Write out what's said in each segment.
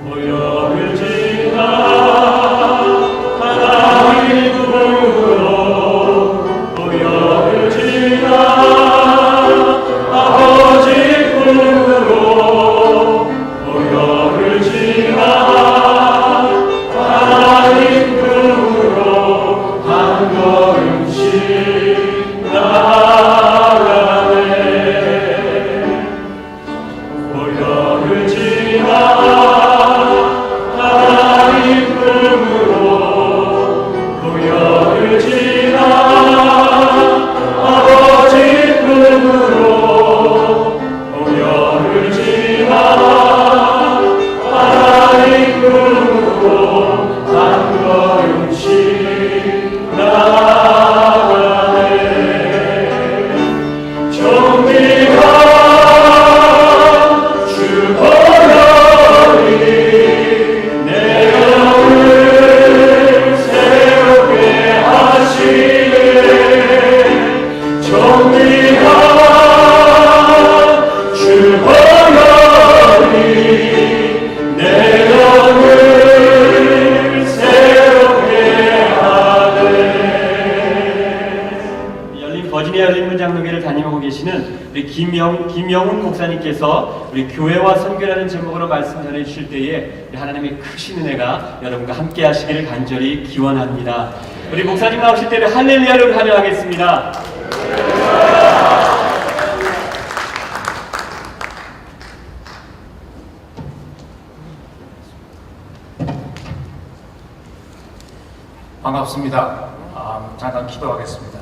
보혈을 지나 하나님 품으로 보혈을 지나 아버지 품으로 보혈을 지나 하나님 품으로 한 걸음씩 나아가네. 보혈을 지나 하나님 품으로 보혈을 지나 아버지 품으로 보혈을 지나 하나님 품으로 한 걸음씩 나아가네. 정리가 주 보혈이 내 영을 새롭게 하시네. 정리가 주 보혈이 내 영을 새롭게 하네. 열린 버지니아 열린문장로교회를 다니고 계시는 우리 김영훈 목사님께서 우리 교회와 선교라는 제목으로 말씀 전해 주실 때에 하나님의 크신 은혜가 여러분과 함께 하시기를 간절히 기원합니다. 우리 목사님 나오실 때를 할렐루야로 환영하겠습니다. 반갑습니다. 잠깐 기도하겠습니다.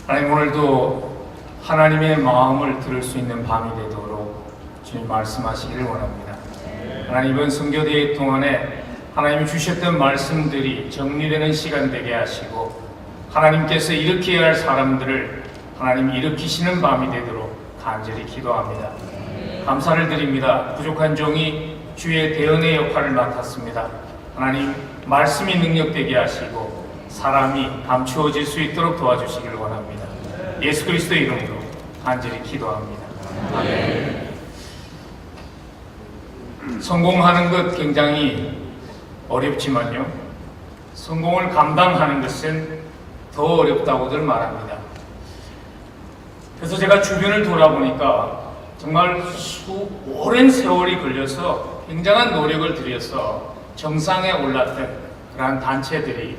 하나님, 오늘도 하나님의 마음을 들을 수 있는 밤이 되도록 주님 말씀하시기를 원합니다. 하나님, 이번 선교대회 동안에 하나님이 주셨던 말씀들이 정리되는 시간 되게 하시고 하나님께서 일으켜야 할 사람들을 하나님 일으키시는 밤이 되도록 간절히 기도합니다. 감사를 드립니다. 부족한 종이 주의 대언의 역할을 맡았습니다. 하나님, 말씀이 능력되게 하시고 사람이 감추어질 수 있도록 도와주시기를 원합니다. 예수 그리스도의 이름으로 간절히 기도합니다. 아멘. 성공하는 것 굉장히 어렵지만요, 성공을 감당하는 것은 더 어렵다고들 말합니다. 그래서 제가 주변을 돌아보니까 정말 오랜 세월이 걸려서 굉장한 노력을 들여서 정상에 올랐던 그러한 단체들이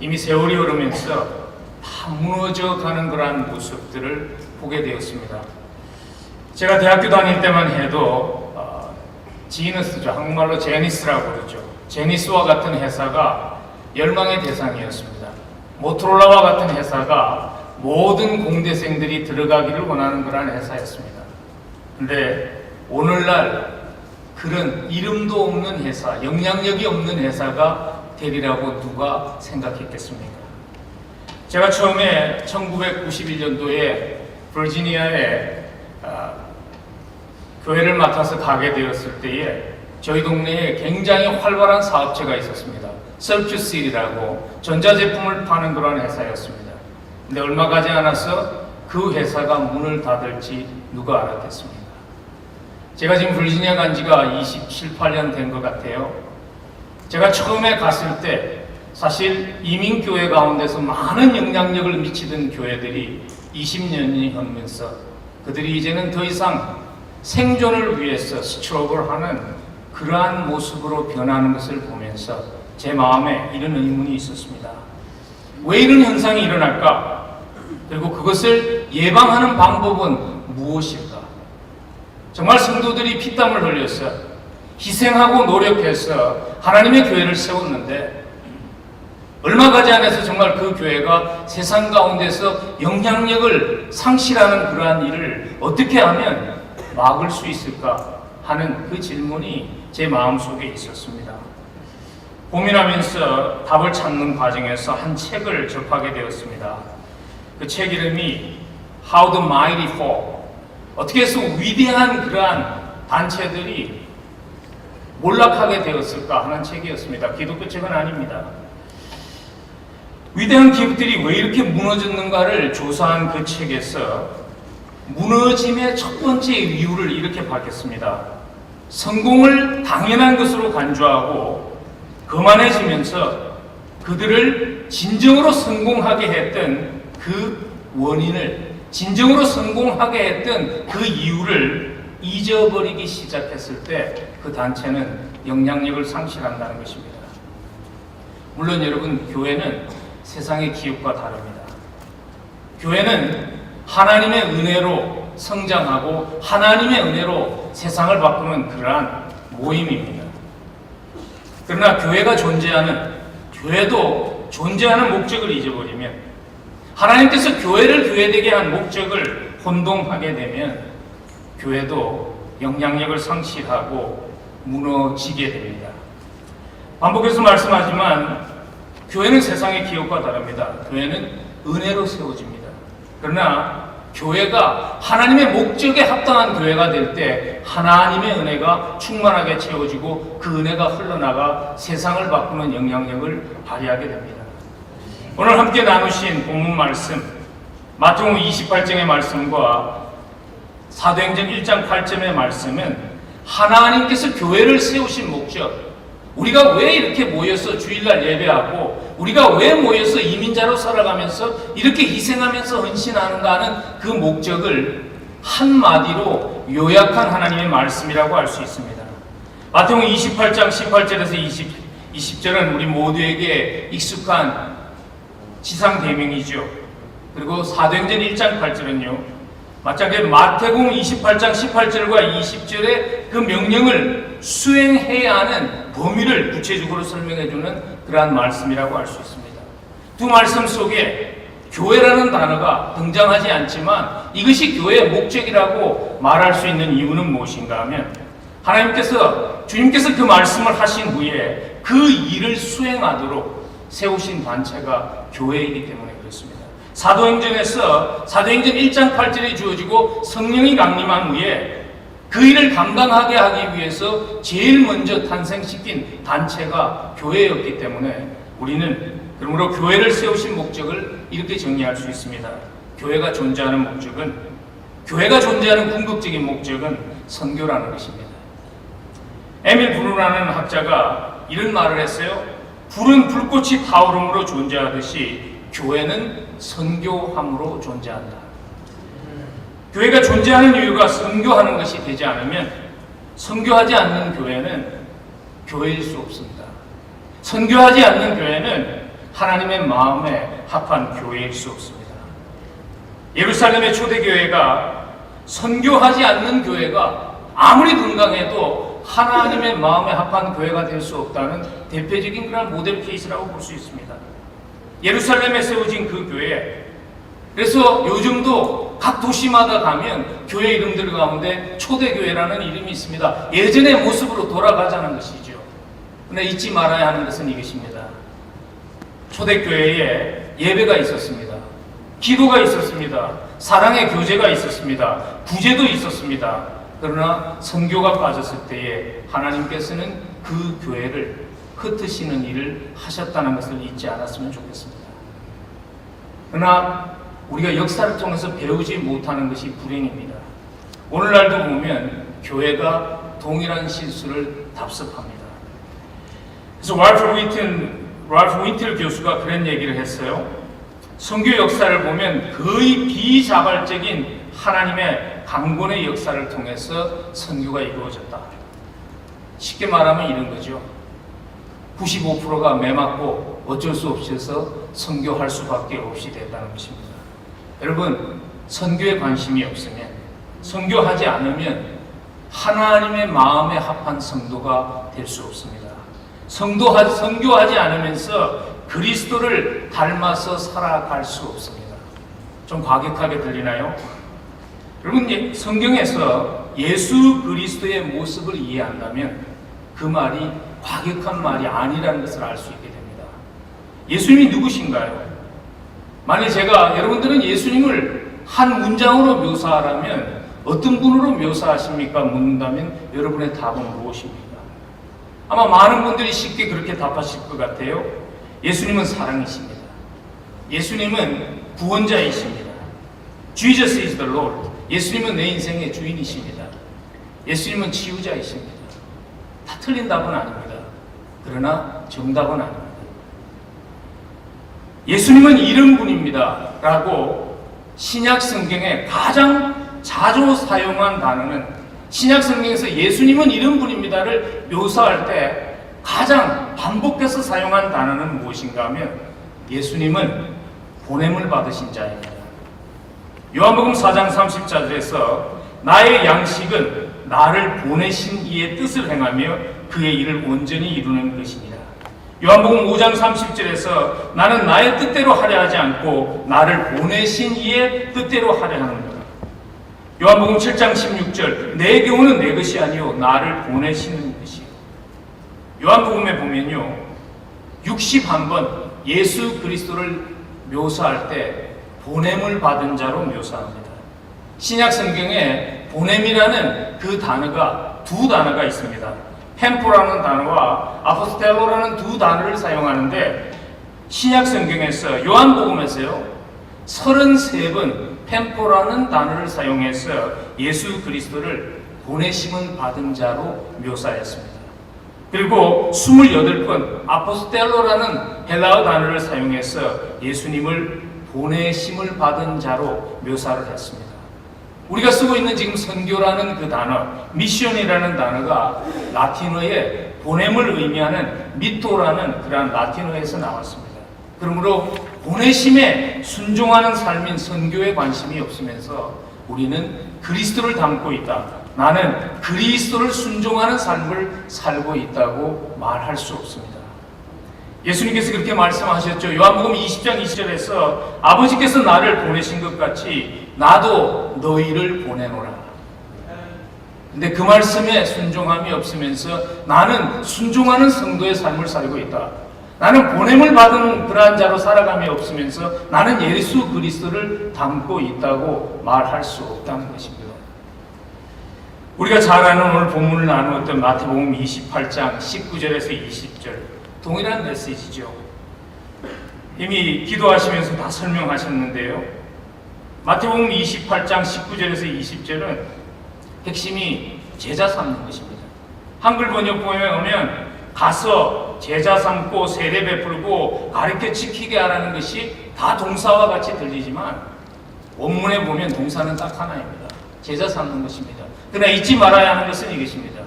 이미 세월이 흐르면서 다 무너져가는 그러한 모습들을 보게 되었습니다. 제가 대학교 다닐 때만 해도 지너스죠. 한국말로 제니스라고 그러죠. 제니스와 같은 회사가 열망의 대상이었습니다. 모토로라와 같은 회사가 모든 공대생들이 들어가기를 원하는 그러한 회사였습니다. 근데 오늘날 그런 이름도 없는 회사, 영향력이 없는 회사가 되리라고 누가 생각했겠습니까? 제가 처음에 1991년도에 버지니아에 교회를 맡아서 가게 되었을 때에 저희 동네에 굉장히 활발한 사업체가 있었습니다. 셀프실이라고 전자제품을 파는 그런 회사였습니다. 근데 얼마 가지 않아서 그 회사가 문을 닫을지 누가 알았겠습니까? 제가 지금 버지니아 간 지가 27, 8년 된 것 같아요. 제가 처음에 갔을 때 사실 이민교회 가운데서 많은 영향력을 미치던 교회들이 20년이 흐르면서 그들이 이제는 더 이상 생존을 위해서 스트럭을 하는 그러한 모습으로 변하는 것을 보면서 제 마음에 이런 의문이 있었습니다. 왜 이런 현상이 일어날까? 그리고 그것을 예방하는 방법은 무엇일까? 정말 성도들이 피땀을 흘려서 희생하고 노력해서 하나님의 교회를 세웠는데 얼마 가지 않아서 정말 그 교회가 세상 가운데서 영향력을 상실하는 그러한 일을 어떻게 하면 막을 수 있을까 하는 그 질문이 제 마음속에 있었습니다. 고민하면서 답을 찾는 과정에서 한 책을 접하게 되었습니다. 그 책 이름이 How the Mighty Fall, 어떻게 해서 위대한 그러한 단체들이 몰락하게 되었을까 하는 책이었습니다. 기독교 책은 아닙니다. 위대한 기업들이 왜 이렇게 무너졌는가를 조사한 그 책에서 무너짐의 첫 번째 이유를 이렇게 밝혔습니다. 성공을 당연한 것으로 간주하고 거만해지면서 그들을 진정으로 성공하게 했던 그 원인을, 진정으로 성공하게 했던 그 이유를 잊어버리기 시작했을 때 그 단체는 영향력을 상실한다는 것입니다. 물론 여러분, 교회는 세상의 기업과 다릅니다. 교회는 하나님의 은혜로 성장하고 하나님의 은혜로 세상을 바꾸는 그러한 모임입니다. 그러나 교회가 교회도 존재하는 목적을 잊어버리면, 하나님께서 교회를 교회되게 한 목적을 혼동하게 되면 교회도 영향력을 상실하고 무너지게 됩니다. 반복해서 말씀하지만 교회는 세상의 기업과 다릅니다. 교회는 은혜로 세워집니다. 그러나 교회가 하나님의 목적에 합당한 교회가 될 때 하나님의 은혜가 충만하게 채워지고 그 은혜가 흘러나가 세상을 바꾸는 영향력을 발휘하게 됩니다. 오늘 함께 나누신 본문 말씀, 마태복음 28장의 말씀과 사도행전 1장 8절의 말씀은 하나님께서 교회를 세우신 목적, 우리가 왜 이렇게 모여서 주일날 예배하고 우리가 왜 모여서 이민자로 살아가면서 이렇게 희생하면서 헌신하는가 하는 그 목적을 한마디로 요약한 하나님의 말씀이라고 할 수 있습니다. 마태복음 28장 18절에서 20절은 우리 모두에게 익숙한 지상계명이죠. 그리고 사도행전 1장 8절은요, 마찬가지로 마태복음 28장 18절과 20절의 그 명령을 수행해야 하는 범위를 구체적으로 설명해주는 그러한 말씀이라고 할 수 있습니다. 두 말씀 속에 교회라는 단어가 등장하지 않지만 이것이 교회의 목적이라고 말할 수 있는 이유는 무엇인가 하면, 주님께서 그 말씀을 하신 후에 그 일을 수행하도록 세우신 단체가 교회이기 때문에 그렇습니다. 사도행전 1장 8절에 주어지고 성령이 강림한 후에 그 일을 감당하게 하기 위해서 제일 먼저 탄생시킨 단체가 교회였기 때문에 우리는 그러므로 교회를 세우신 목적을 이렇게 정리할 수 있습니다. 교회가 존재하는 궁극적인 목적은 선교라는 것입니다. 에밀 브루라는 학자가 이런 말을 했어요. 불은 불꽃이 타오름으로 존재하듯이 교회는 선교함으로 존재한다. 교회가 존재하는 이유가 선교하는 것이 되지 않으면 선교하지 않는 교회는 교회일 수 없습니다. 선교하지 않는 교회는 하나님의 마음에 합한 교회일 수 없습니다. 예루살렘의 초대교회가 선교하지 않는 교회가 아무리 건강해도 하나님의 마음에 합한 교회가 될 수 없다는 대표적인 그런 모델 케이스라고 볼 수 있습니다. 예루살렘에 세워진 그 교회, 그래서 요즘도 각 도시마다 가면 교회 이름들 가운데 초대교회라는 이름이 있습니다. 예전의 모습으로 돌아가자는 것이죠. 그러나 잊지 말아야 하는 것은 이것입니다. 초대교회에 예배가 있었습니다. 기도가 있었습니다. 사랑의 교제가 있었습니다. 구제도 있었습니다. 그러나 선교가 빠졌을 때에 하나님께서는 그 교회를 흩으시는 일을 하셨다는 것을 잊지 않았으면 좋겠습니다. 그러나 우리가 역사를 통해서 배우지 못하는 것이 불행입니다. 오늘날도 보면 교회가 동일한 실수를 답습합니다. 그래서 랄프 윈틀 교수가 그런 얘기를 했어요. 선교 역사를 보면 거의 비자발적인 하나님의 강권의 역사를 통해서 선교가 이루어졌다. 쉽게 말하면 이런 거죠. 95%가 매맞고 어쩔 수 없어서 선교할 수밖에 없이 됐다는 것입니다. 여러분, 선교에 관심이 없으면, 선교하지 않으면 하나님의 마음에 합한 성도가 될 수 없습니다. 선교하지 않으면서 그리스도를 닮아서 살아갈 수 없습니다. 좀 과격하게 들리나요? 여러분, 성경에서 예수 그리스도의 모습을 이해한다면 그 말이 과격한 말이 아니라는 것을 알 수 있게 됩니다. 예수님이 누구신가요? 만약 여러분들은 예수님을 한 문장으로 묘사하라면 어떤 분으로 묘사하십니까? 묻는다면 여러분의 답은 무엇입니까? 아마 많은 분들이 쉽게 그렇게 답하실 것 같아요. 예수님은 사랑이십니다. 예수님은 구원자이십니다. Jesus is the Lord. 예수님은 내 인생의 주인이십니다. 예수님은 치유자이십니다. 틀린 답은 아닙니다. 그러나 정답은 아닙니다. 예수님은 이런 분입니다 라고 신약 성경에 가장 자주 사용한 단어는, 신약 성경에서 예수님은 이런 분입니다를 묘사할 때 가장 반복해서 사용한 단어는 무엇인가 하면 예수님은 보냄을 받으신 자입니다. 요한복음 4장 30절에서 나의 양식은 나를 보내신 이의 뜻을 행하며 그의 일을 온전히 이루는 것이니라. 요한복음 5장 30절에서 나는 나의 뜻대로 하려 하지 않고 나를 보내신 이의 뜻대로 하려 하는도다. 요한복음 7장 16절 내 경우는 내 것이 아니요 나를 보내시는 것이요. 요한복음에 보면요 61번 예수 그리스도를 묘사할 때 보냄을 받은 자로 묘사합니다. 신약 성경에 보냄이라는 그 단어가 두 단어가 있습니다. 펜포라는 단어와 아포스텔로라는 두 단어를 사용하는데 신약 성경에서 요한복음에서요 33번 펜포라는 단어를 사용해서 예수 그리스도를 보내심을 받은 자로 묘사했습니다. 그리고 28번 아포스텔로라는 헬라어 단어를 사용해서 예수님을 보내심을 받은 자로 묘사를 했습니다. 우리가 쓰고 있는 지금 선교라는 그 단어, 미션이라는 단어가 라틴어의 보냄을 의미하는 미토라는 그러한 라틴어에서 나왔습니다. 그러므로 보내심에 순종하는 삶인 선교에 관심이 없으면서 우리는 그리스도를 담고 있다. 나는 그리스도를 순종하는 삶을 살고 있다고 말할 수 없습니다. 예수님께서 그렇게 말씀하셨죠. 요한복음 20장 20절에서 아버지께서 나를 보내신 것 같이 나도 너희를 보내노라. 근데 그 말씀에 순종함이 없으면서 나는 순종하는 성도의 삶을 살고 있다. 나는 보냄을 받은 그러한 자로 살아감이 없으면서 나는 예수 그리스도를 담고 있다고 말할 수 없다는 것입니다. 우리가 잘 아는 오늘 본문을 나누었던 마태복음 28장 19절에서 20절 동일한 메시지죠. 이미 기도하시면서 다 설명하셨는데요. 마태복음 28장 19절에서 20절은 핵심이 제자 삼는 것입니다. 한글 번역본에 오면 가서 제자 삼고 세례 베풀고 가르쳐 지키게 하라는 것이 다 동사와 같이 들리지만 원문에 보면 동사는 딱 하나입니다. 제자 삼는 것입니다. 그러나 잊지 말아야 하는 것은 이것입니다.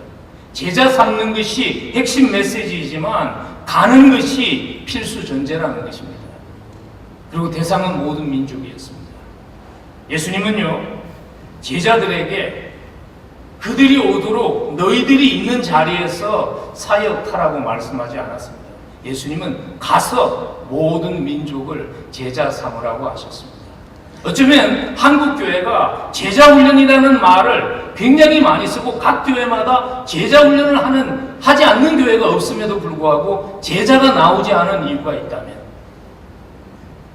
제자 삼는 것이 핵심 메시지이지만 가는 것이 필수 전제라는 것입니다. 그리고 대상은 모든 민족이었습니다. 예수님은요 제자들에게 그들이 오도록 너희들이 있는 자리에서 사역하라고 말씀하지 않았습니다. 예수님은 가서 모든 민족을 제자 삼으라고 하셨습니다. 어쩌면 한국교회가 제자훈련이라는 말을 굉장히 많이 쓰고 각 교회마다 제자훈련을 하지 않는 교회가 없음에도 불구하고 제자가 나오지 않은 이유가 있다면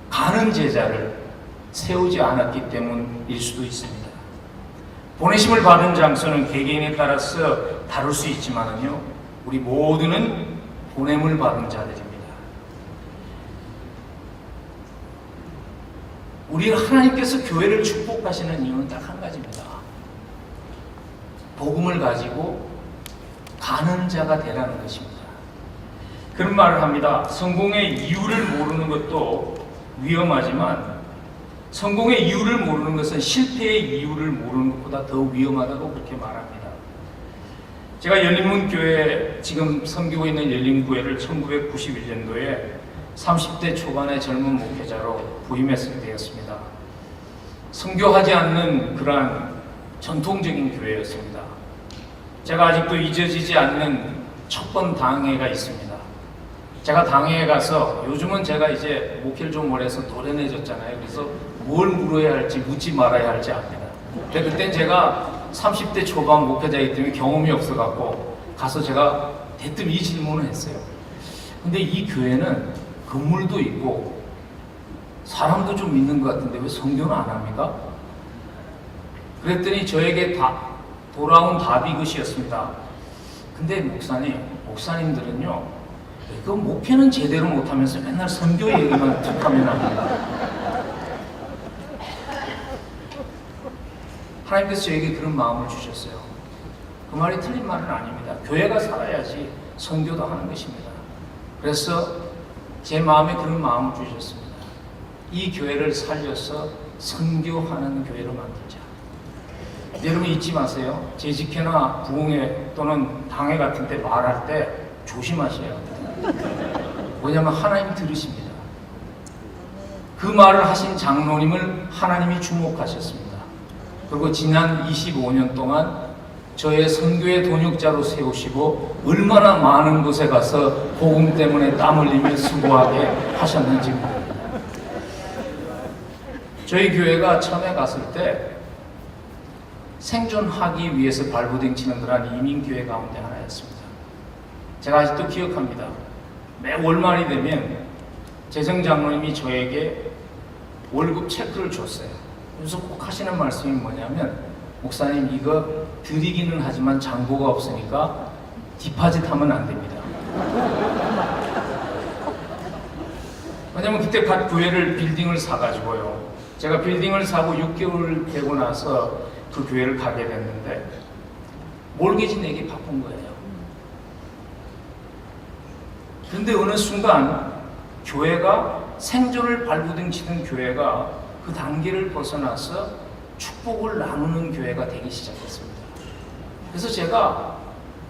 가는 제자를 세우지 않았기 때문일 수도 있습니다. 보내심을 받은 장소는 개개인에 따라서 다를 수 있지만요, 우리 모두는 보냄을 받은 자들입니다. 우리 하나님께서 교회를 축복하시는 이유는 딱 한 가지입니다. 복음을 가지고 가는 자가 되라는 것입니다. 그런 말을 합니다. 성공의 이유를 모르는 것도 위험하지만 성공의 이유를 모르는 것은 실패의 이유를 모르는 것보다 더 위험하다고 그렇게 말합니다. 제가 열린문교회 지금 섬기고 있는 열린교회를 1991년도에 30대 초반의 젊은 목회자로 부임했을 때였습니다. 선교하지 않는 그러한 전통적인 교회였습니다. 제가 아직도 잊어지지 않는 첫 번 당회가 있습니다. 제가 당회에 가서 요즘은 제가 이제 목회를 좀 오래 해서 노련해졌잖아요. 그래서 뭘 물어야 할지 묻지 말아야 할지 압니다. 근데 그땐 제가 30대 초반 목회자이기 때문에 경험이 없어갖고 가서 제가 대뜸 이 질문을 했어요. 근데 이 교회는 건물도 있고 사람도 좀 있는 것 같은데 왜 선교는 안 합니까? 그랬더니 저에게 돌아온 답이 이것이었습니다. 근데 목사님들은요 그 목회는 제대로 못하면서 맨날 선교 얘기만 툭하면 합니다. 하나님께서 저에게 그런 마음을 주셨어요. 그 말이 틀린 말은 아닙니다. 교회가 살아야지 선교도 하는 것입니다. 그래서 제 마음에 그런 마음을 주셨습니다. 이 교회를 살려서 선교하는 교회로 만들자. 여러분 잊지 마세요. 재직회나 부흥회 또는 당회 같은 데 말할 때 조심하셔야 합니다. 왜냐하면 하나님 들으십니다. 그 말을 하신 장로님을 하나님이 주목하셨습니다. 그리고 지난 25년 동안 저의 선교의 동역자로 세우시고 얼마나 많은 곳에 가서 복음 때문에 땀 흘리며 수고하게 하셨는지 모릅니다. 저희 교회가 처음에 갔을 때 생존하기 위해서 발부둥치는 그런 이민교회 가운데 하나였습니다. 제가 아직도 기억합니다. 매 월말이 되면 재정장로님이 저에게 월급 체크를 줬어요. 그래서 꼭 하시는 말씀이 뭐냐면, 목사님 이거 드리기는 하지만 잔고가 없으니까 디파짓 하면 안 됩니다. 왜냐면 그때 갓 교회를 빌딩을 사가지고요. 제가 빌딩을 사고 6개월 되고 나서 그 교회를 가게 됐는데 몰개지 내기 바쁜 거예요. 그런데 어느 순간 교회가 생존을 발부둥치는 교회가 그 단계를 벗어나서 축복을 나누는 교회가 되기 시작했습니다. 그래서 제가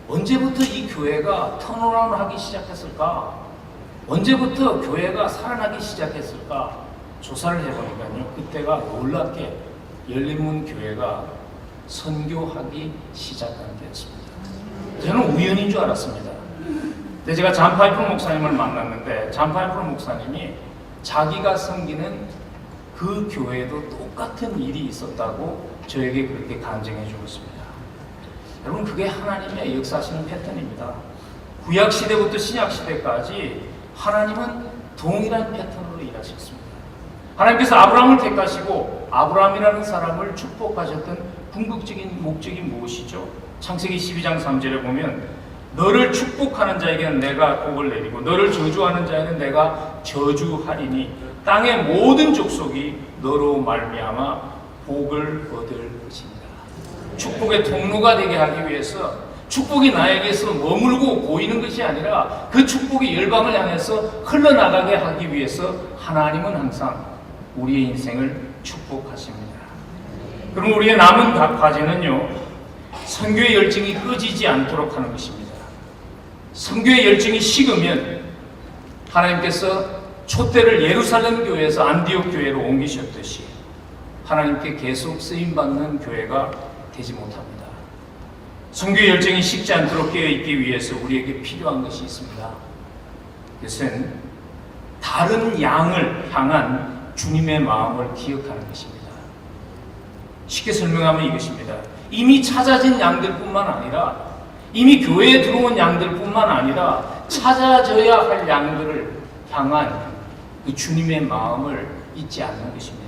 언제부터 이 교회가 턴어라운드 하기 시작했을까? 언제부터 교회가 살아나기 시작했을까? 조사를 해보니까요. 그때가 놀랍게 열린문 교회가 선교하기 시작한 때였습니다. 저는 우연인 줄 알았습니다. 근데 제가 잔 파이프 목사님을 만났는데 잔 파이프 목사님이 자기가 섬기는 그 교회에도 똑같은 일이 있었다고 저에게 그렇게 간증해 주었습니다. 여러분, 그게 하나님의 역사하시는 패턴입니다. 구약 시대부터 신약 시대까지 하나님은 동일한 패턴으로 일하셨습니다. 하나님께서 아브라함을 택하시고 아브라함이라는 사람을 축복하셨던 궁극적인 목적이 무엇이죠? 창세기 12장 3절에 보면 너를 축복하는 자에게는 내가 복을 내리고 너를 저주하는 자에는 내가 저주하리니 땅의 모든 족속이 너로 말미암아 복을 얻을 것입니다. 축복의 통로가 되게 하기 위해서 축복이 나에게서 머물고 보이는 것이 아니라 그 축복이 열방을 향해서 흘러나가게 하기 위해서 하나님은 항상 우리의 인생을 축복하십니다. 그럼 우리의 남은 과제는요, 선교의 열정이 꺼지지 않도록 하는 것입니다. 선교의 열정이 식으면 하나님께서 촛대를 예루살렘 교회에서 안디옥 교회로 옮기셨듯이 하나님께 계속 쓰임받는 교회가 되지 못합니다. 선교의 열정이 식지 않도록 깨어있기 위해서 우리에게 필요한 것이 있습니다. 그것은 다른 양을 향한 주님의 마음을 기억하는 것입니다. 쉽게 설명하면 이것입니다. 이미 찾아진 양들뿐만 아니라 이미 교회에 들어온 양들뿐만 아니라 찾아져야 할 양들을 향한 그 주님의 마음을 잊지 않는 것입니다.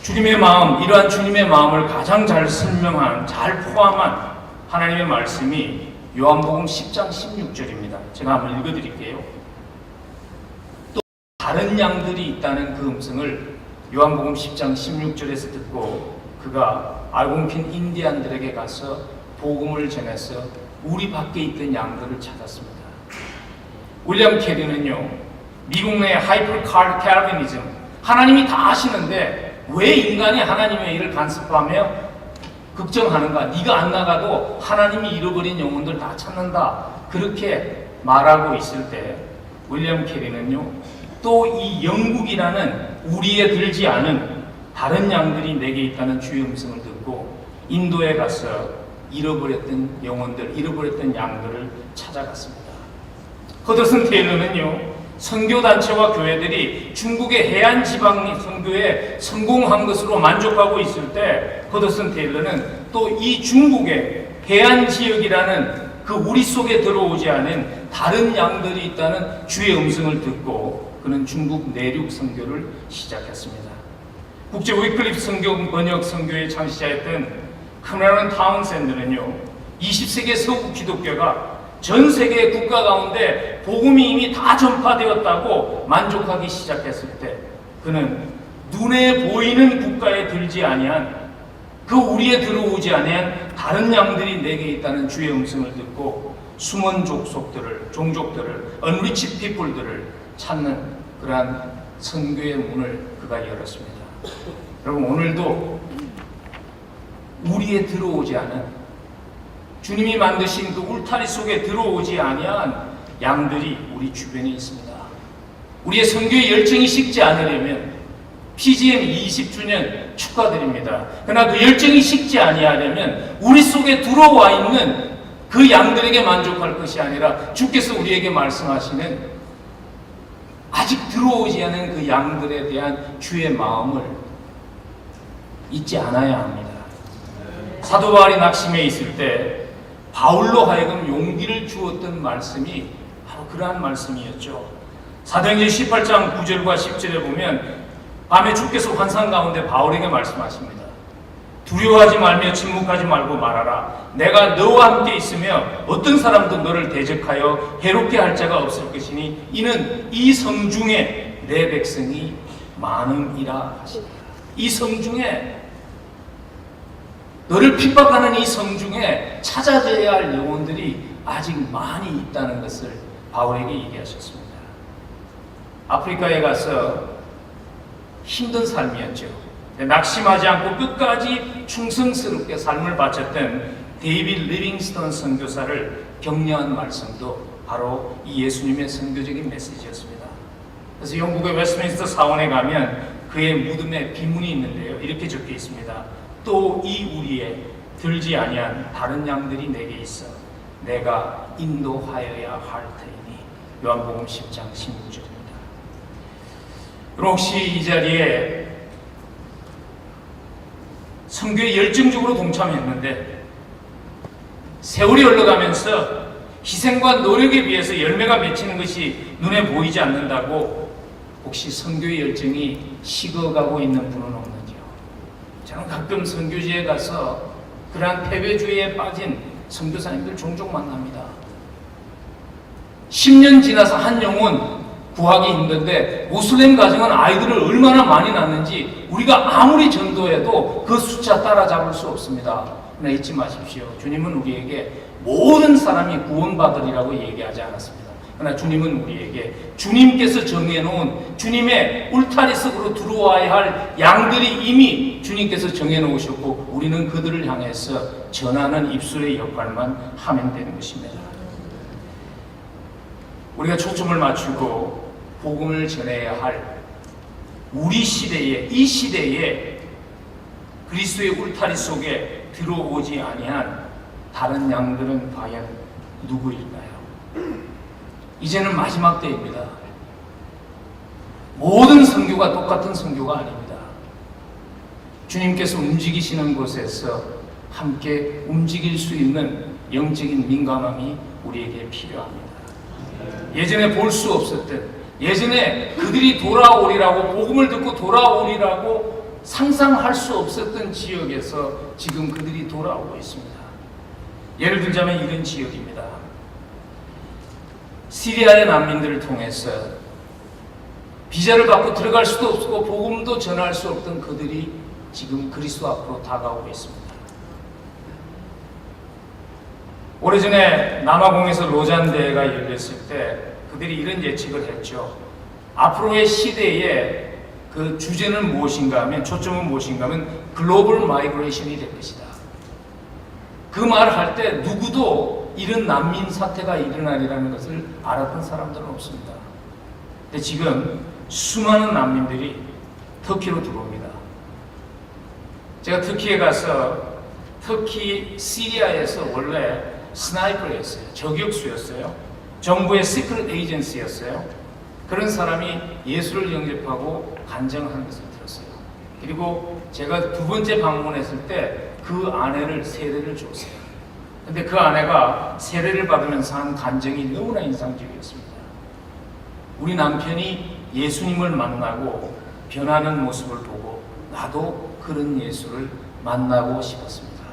주님의 마음, 이러한 주님의 마음을 가장 잘 설명한, 잘 포함한 하나님의 말씀이 요한복음 10장 16절입니다. 제가 한번 읽어드릴게요. 또 다른 양들이 있다는 그 음성을 요한복음 10장 16절에서 듣고 그가 알곤킨 인디안들에게 가서 복음을 전해서 우리 밖에 있던 양들을 찾았습니다. 윌리엄 캐리는요, 미국 내 하이퍼 칼비니즘, 하나님이 다 아시는데 왜 인간이 하나님의 일을 간섭하며 걱정하는가? 네가 안 나가도 하나님이 잃어버린 영혼들 다 찾는다. 그렇게 말하고 있을 때 윌리엄 캐리는요, 또 이 영국이라는 우리에 들지 않은 다른 양들이 내게 있다는 주의 음성을 듣고 인도에 가서 잃어버렸던 영혼들, 잃어버렸던 양들을 찾아갔습니다. 허더슨 테일러는요, 선교단체와 교회들이 중국의 해안 지방 선교에 성공한 것으로 만족하고 있을 때 허더슨 테일러는 또 이 중국의 해안 지역이라는 그 우리 속에 들어오지 않은 다른 양들이 있다는 주의 음성을 듣고 그는 중국 내륙 선교를 시작했습니다. 국제 위클리프 선교 번역 선교의 창시자였던 크메론 타운샌드는요, 20세기 서구 기독교가 전 세계 국가 가운데 복음이 이미 다 전파되었다고 만족하기 시작했을 때 그는 눈에 보이는 국가에 들지 아니한 그 우리에 들어오지 아니한 다른 양들이 내게 있다는 주의 음성을 듣고 숨은 종족들을 unreached people들을 찾는 그러한 선교의 문을 그가 열었습니다. 여러분, 오늘도 우리에 들어오지 않은, 주님이 만드신 그 울타리 속에 들어오지 아니한 양들이 우리 주변에 있습니다. 우리의 선교의 열정이 식지 않으려면 PGM 20주년 축하드립니다. 그러나 그 열정이 식지 아니하려면 우리 속에 들어와 있는 그 양들에게 만족할 것이 아니라 주께서 우리에게 말씀하시는 아직 들어오지 않은 그 양들에 대한 주의 마음을 잊지 않아야 합니다. 사도 바울이 낙심해 있을 때 바울로 하여금 용기를 주었던 말씀이 바로 그러한 말씀이었죠. 사도행전 18장 9절과 10절에 보면 밤에 주께서 환상 가운데 바울에게 말씀하십니다. 두려워하지 말며 침묵하지 말고 말하라. 내가 너와 함께 있으며 어떤 사람도 너를 대적하여 해롭게 할 자가 없을 것이니 이는 이 성 중에 내 백성이 많음이라 하시니라. 이 성 중에, 너를 핍박하는 이 성 중에 찾아져야 할 영혼들이 아직 많이 있다는 것을 바울에게 얘기하셨습니다. 아프리카에 가서 힘든 삶이었죠. 낙심하지 않고 끝까지 충성스럽게 삶을 바쳤던 데이비드 리빙스턴 선교사를 격려한 말씀도 바로 이 예수님의 선교적인 메시지였습니다. 그래서 영국의 웨스트민스터 사원에 가면 그의 무덤에 비문이 있는데요, 이렇게 적혀 있습니다. 또 이 우리에 들지 아니한 다른 양들이 내게 있어 내가 인도하여야 할 터이니. 요한복음 10장 16절입니다. 그럼 혹시 이 자리에 선교에 열정적으로 동참했는데 세월이 흘러가면서 희생과 노력에 비해서 열매가 맺히는 것이 눈에 보이지 않는다고 혹시 선교의 열정이 식어가고 있는 분은 없는지요? 저는 가끔 선교지에 가서 그러한 패배주의에 빠진 선교사님들 종종 만납니다. 10년 지나서 한 영혼 구하기 힘든데 모슬렘 가정은 아이들을 얼마나 많이 낳는지 우리가 아무리 전도해도 그 숫자 따라잡을 수 없습니다. 그러나 잊지 마십시오. 주님은 우리에게 모든 사람이 구원받으리라고 얘기하지 않았습니다. 그러나 주님은 우리에게 주님께서 정해놓은 주님의 울타리 속으로 들어와야 할 양들이 이미 주님께서 정해놓으셨고 우리는 그들을 향해서 전하는 입술의 역할만 하면 되는 것입니다. 우리가 초점을 맞추고 복음을 전해야 할 우리 시대에, 이 시대에 그리스도의 울타리 속에 들어오지 아니한 다른 양들은 과연 누구일까요? 이제는 마지막 때입니다. 모든 선교가 똑같은 선교가 아닙니다. 주님께서 움직이시는 곳에서 함께 움직일 수 있는 영적인 민감함이 우리에게 필요합니다. 예전에 볼 수 없었던, 예전에 그들이 돌아오리라고, 복음을 듣고 돌아오리라고 상상할 수 없었던 지역에서 지금 그들이 돌아오고 있습니다. 예를 들자면 이런 지역입니다. 시리아의 난민들을 통해서 비자를 받고 들어갈 수도 없고 복음도 전할 수 없던 그들이 지금 그리스도 앞으로 다가오고 있습니다. 오래전에 남아공에서 로잔 대회가 열렸을 때 그들이 이런 예측을 했죠. 앞으로의 시대에 그 주제는 무엇인가 하면, 초점은 무엇인가 하면 글로벌 마이그레이션이 될 것이다. 그 말을 할 때 누구도 이런 난민 사태가 일어나리라는 것을 알았던 사람들은 없습니다. 근데 지금 수많은 난민들이 터키로 들어옵니다. 제가 터키에 가서 터키 시리아에서 원래 스나이퍼였어요. 저격수였어요. 정부의 시크릿 에이전시였어요. 그런 사람이 예수를 영접하고 간증하는 것을 들었어요. 그리고 제가 두 번째 방문했을 때 그 아내를 세례를 줬어요. 근데 그 아내가 세례를 받으면서 한 간증이 너무나 인상적이었습니다. 우리 남편이 예수님을 만나고 변하는 모습을 보고 나도 그런 예수를 만나고 싶었습니다.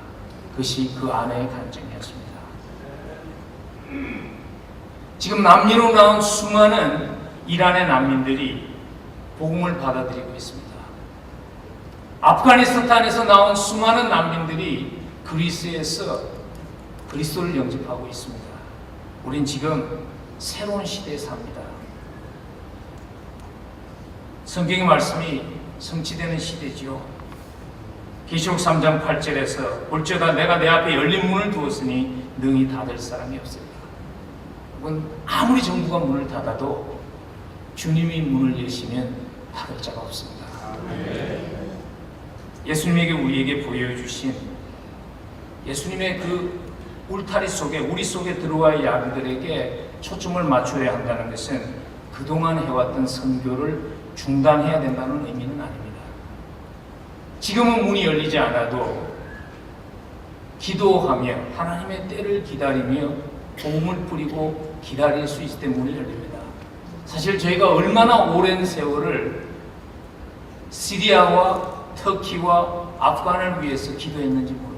그것이 그 아내의 간증이었습니다. 지금 난민으로 나온 수많은 이란의 난민들이 복음을 받아들이고 있습니다. 아프가니스탄에서 나온 수많은 난민들이 그리스에서 그리스도를 영접하고 있습니다. 우린 지금 새로운 시대에 삽니다. 성경의 말씀이 성취되는 시대지요. 계시록 3장 8절에서 볼지어다 내가 내 앞에 열린 문을 두었으니 능히 닫을 사람이 없으리라. 혹은 아무리 정부가 문을 닫아도 주님이 문을 여시면 닫을 자가 없습니다. 예수님에게 우리에게 보여주신 예수님의 그 울타리 속에 우리 속에 들어와 양들에게 초점을 맞춰야 한다는 것은 그동안 해왔던 선교를 중단해야 된다는 의미는 아닙니다. 지금은 문이 열리지 않아도 기도하며 하나님의 때를 기다리며 도움을 뿌리고 기다릴 수 있을 때 문이 열립니다. 사실 저희가 얼마나 오랜 세월을 시리아와 터키와 아프간을 위해서 기도했는지 모릅니다.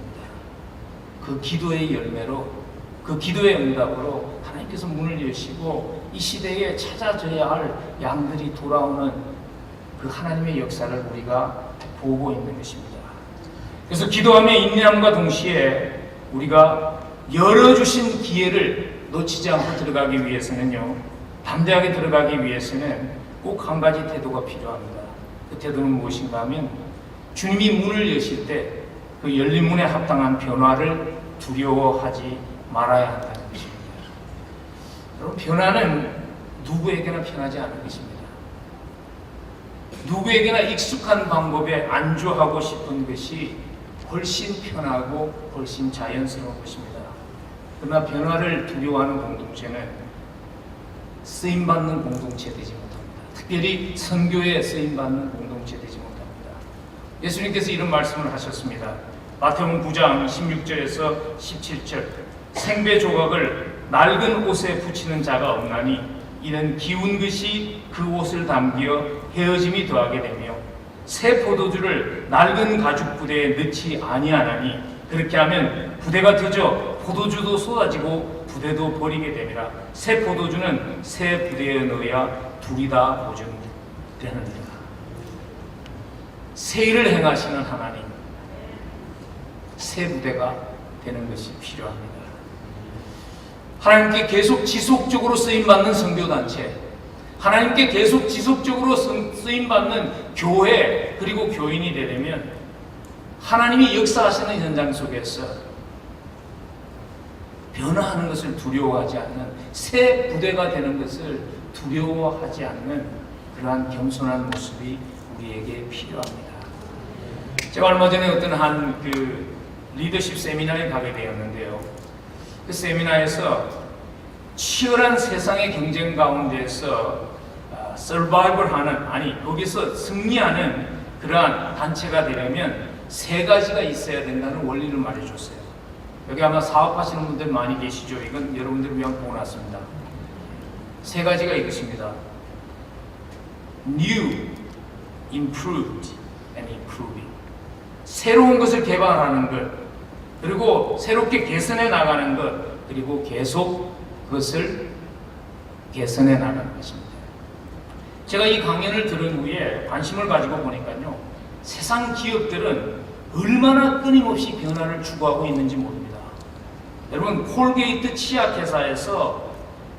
그 기도의 열매로, 그 기도의 응답으로 하나님께서 문을 여시고 이 시대에 찾아져야 할 양들이 돌아오는 그 하나님의 역사를 우리가 보고 있는 것입니다. 그래서 기도하며 인내함과 동시에 우리가 열어주신 기회를 놓치지 않고 들어가기 위해서는요, 담대하게 들어가기 위해서는 꼭 한 가지 태도가 필요합니다. 그 태도는 무엇인가 하면 주님이 문을 여실 때 그 열린 문에 합당한 변화를 두려워하지 말아야 한다는 것입니다. 여러분, 변화는 누구에게나 편하지 않은 것입니다. 누구에게나 익숙한 방법에 안주하고 싶은 것이 훨씬 편하고 훨씬 자연스러운 것입니다. 그러나 변화를 두려워하는 공동체는 쓰임받는 공동체 되지 못합니다. 특별히 선교에 쓰임받는 공동체 되지 못합니다. 예수님께서 이런 말씀을 하셨습니다. 마태복음 9장 16절에서 17절 생배 조각을 낡은 옷에 붙이는 자가 없나니 이는 기운 것이 그 옷을 담겨 헤어짐이 더하게 되며 새 포도주를 낡은 가죽 부대에 넣지 아니하나니 그렇게 하면 부대가 터져 포도주도 쏟아지고 부대도 버리게 되니라. 새 포도주는 새 부대에 넣어야 둘이 다 보존되느니라. 새 일을 행하시는 하나님, 새 부대가 되는 것이 필요합니다. 하나님께 계속 지속적으로 쓰임받는 선교단체, 하나님께 계속 지속적으로 쓰임받는 교회 그리고 교인이 되려면 하나님이 역사하시는 현장 속에서 변화하는 것을 두려워하지 않는, 새 부대가 되는 것을 두려워하지 않는 그러한 겸손한 모습이 우리에게 필요합니다. 제가 얼마 전에 어떤 한 리더십 세미나에 가게 되었는데요. 그 세미나에서 치열한 세상의 경쟁 가운데서 거기서 승리하는 그러한 단체가 되려면 세 가지가 있어야 된다는 원리를 말해줬어요. 여기 아마 사업하시는 분들 많이 계시죠? 이건 여러분들을 위한 보너스입니다. 세 가지가 이것입니다. New, improved, and improving. 새로운 것을 개발하는 것, 그리고 새롭게 개선해 나가는 것, 그리고 계속 그것을 개선해 나가는 것입니다. 제가 이 강연을 들은 후에 관심을 가지고 보니까요, 세상 기업들은 얼마나 끊임없이 변화를 추구하고 있는지 모릅니다. 여러분, 콜게이트 치약회사에서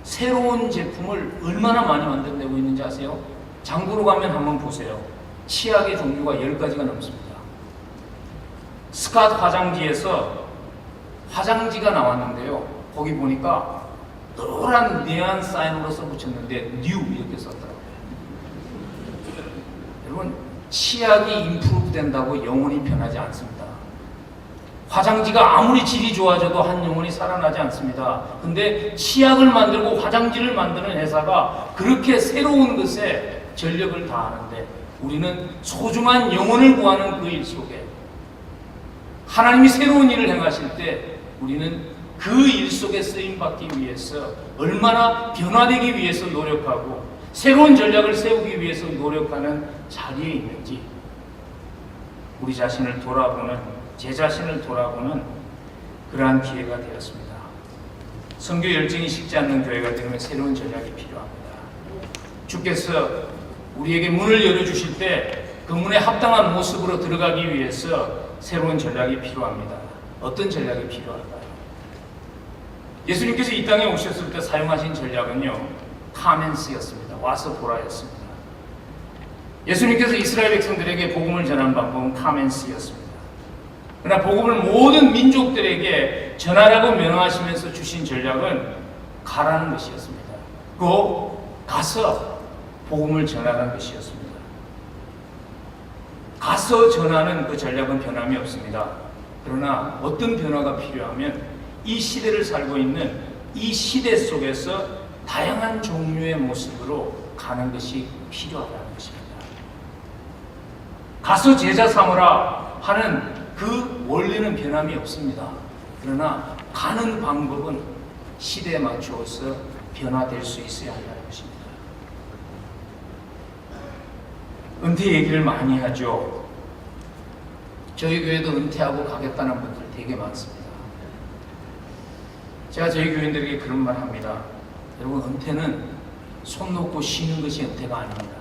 새로운 제품을 얼마나 많이 만들어내고 있는지 아세요? 장보러 가면 한번 보세요. 치약의 종류가 10가지가 넘습니다. 스캇 화장지에서 화장지가 나왔는데요. 거기 보니까 노란 네안 사인으로 써붙였는데 뉴 이렇게 썼더라고요. 여러분, 치약이 임프루브 된다고 영혼이 변하지 않습니다. 화장지가 아무리 질이 좋아져도 한 영혼이 살아나지 않습니다. 근데 치약을 만들고 화장지를 만드는 회사가 그렇게 새로운 것에 전력을 다하는데 우리는 소중한 영혼을 구하는 그 일 속에 하나님이 새로운 일을 행하실 때 우리는 그 일 속에 쓰임받기 위해서 얼마나 변화되기 위해서 노력하고 새로운 전략을 세우기 위해서 노력하는 자리에 있는지 우리 자신을 돌아보는, 제 자신을 돌아보는 그러한 기회가 되었습니다. 선교 열정이 식지 않는 교회가 되면 새로운 전략이 필요합니다. 주께서 우리에게 문을 열어주실 때 그 문에 합당한 모습으로 들어가기 위해서 새로운 전략이 필요합니다. 어떤 전략이 필요할까요? 예수님께서 이 땅에 오셨을 때 사용하신 전략은요, 카멘스였습니다. 와서 보라였습니다. 예수님께서 이스라엘 백성들에게 복음을 전한 방법은 카멘스였습니다. 그러나 복음을 모든 민족들에게 전하라고 명령하시면서 주신 전략은 가라는 것이었습니다. 가서 복음을 전하라는 것이었습니다. 가서 전하는 그 전략은 변함이 없습니다. 그러나 어떤 변화가 필요하면 이 시대를 살고 있는 이 시대 속에서 다양한 종류의 모습으로 가는 것이 필요하다는 것입니다. 가서 제자 삼으라 하는 그 원리는 변함이 없습니다. 그러나 가는 방법은 시대에 맞추어서 변화될 수 있어야 한다는 것입니다. 은퇴 얘기를 많이 하죠. 저희 교회도 은퇴하고 가겠다는 분들 되게 많습니다. 제가 저희 교인들에게 그런 말 합니다. 여러분, 은퇴는 손 놓고 쉬는 것이 은퇴가 아닙니다.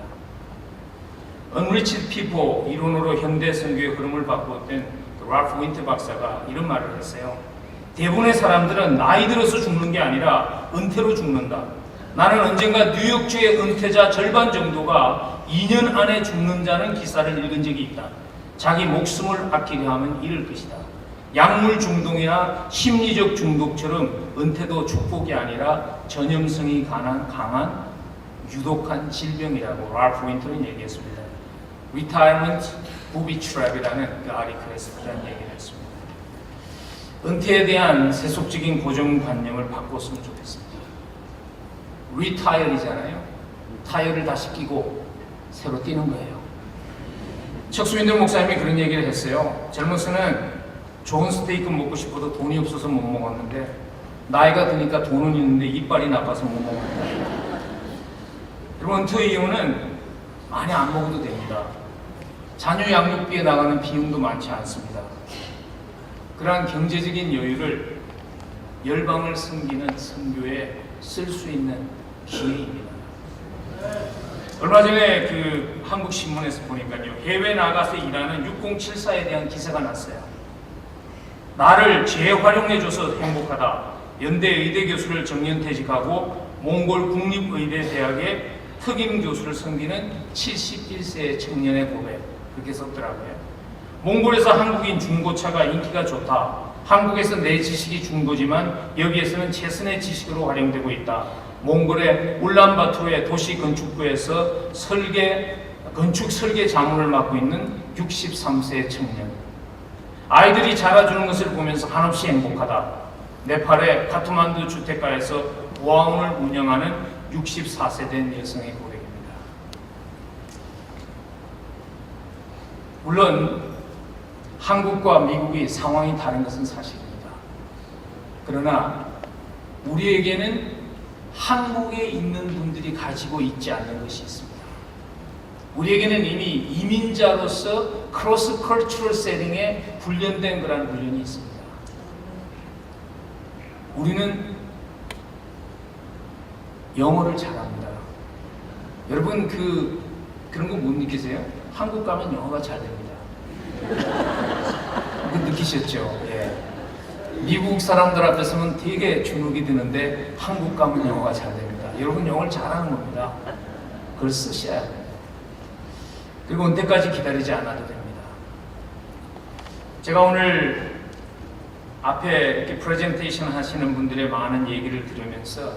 Unreached People 이론으로 현대 선교의 흐름을 바꾸었던 랄프 윈터 박사가 이런 말을 했어요. 대부분의 사람들은 나이 들어서 죽는 게 아니라 은퇴로 죽는다. 나는 언젠가 뉴욕주의 은퇴자 절반 정도가 2년 안에 죽는 자는 기사를 읽은 적이 있다. 자기 목숨을 아끼려 하면 이럴 것이다. 약물 중독이나 심리적 중독처럼 은퇴도 축복이 아니라 전염성이 강한 유독한 질병이라고 랄프 윈터는 얘기했습니다. Retirement Booby Trap이라는 그 아리클에서 그런 얘기를 했습니다. 은퇴에 대한 세속적인 고정관념을 바꿨으면 좋겠습니다. Retire이잖아요. 타이어를 다시 끼고 새로 뛰는 거예요. 척수인들 목사님이 그런 얘기를 했어요. 젊어서는 좋은 스테이크 먹고 싶어도 돈이 없어서 못 먹었는데 나이가 드니까 돈은 있는데 이빨이 나빠서 못 먹는다. 여러분, 은퇴 이후는 많이 안 먹어도 됩니다. 자녀 양육비에 나가는 비용도 많지 않습니다. 그러한 경제적인 여유를 열방을 섬기는 선교에 쓸 수 있는 기회입니다. 얼마 전에 그 한국 신문에서 보니까요, 해외 나가서 일하는 6074에 대한 기사가 났어요. 나를 재활용해줘서 행복하다. 연대 의대 교수를 정년퇴직하고 몽골 국립의대대학의 특임 교수를 섬기는 71세의 청년의 고백, 그렇게 썼더라고요. 몽골에서 한국인 중고차가 인기가 좋다. 한국에서 내 지식이 중고지만 여기에서는 최선의 지식으로 활용되고 있다. 몽골의 울란바토르의 도시 건축부에서 건축 설계 자문을 맡고 있는 63세의 청년. 아이들이 자라주는 것을 보면서 한없이 행복하다. 네팔의 카트만두 주택가에서 보아원을 운영하는 64세 된 여성의 고백입니다. 물론 한국과 미국이 상황이 다른 것은 사실입니다. 그러나 우리에게는 한국에 있는 분들이 가지고 있지 않는 것이 있습니다. 우리에게는 이미 이민자로서 크로스 컬처럴 세팅에 훈련된 그런 훈련이 있습니다. 우리는 영어를 잘합니다. 여러분 그런 거 못 느끼세요? 한국 가면 영어가 잘 됩니다. 그 느끼셨죠? 예. 미국 사람들 앞에서는 되게 주눅이 드는데 한국 가면 영어가 잘 됩니다. 여러분 영어를 잘하는 겁니다. 그걸 쓰셔야 됩니다. 그리고 언제까지 기다리지 않아도 됩니다. 제가 오늘 앞에 이렇게 프레젠테이션 하시는 분들의 많은 얘기를 들으면서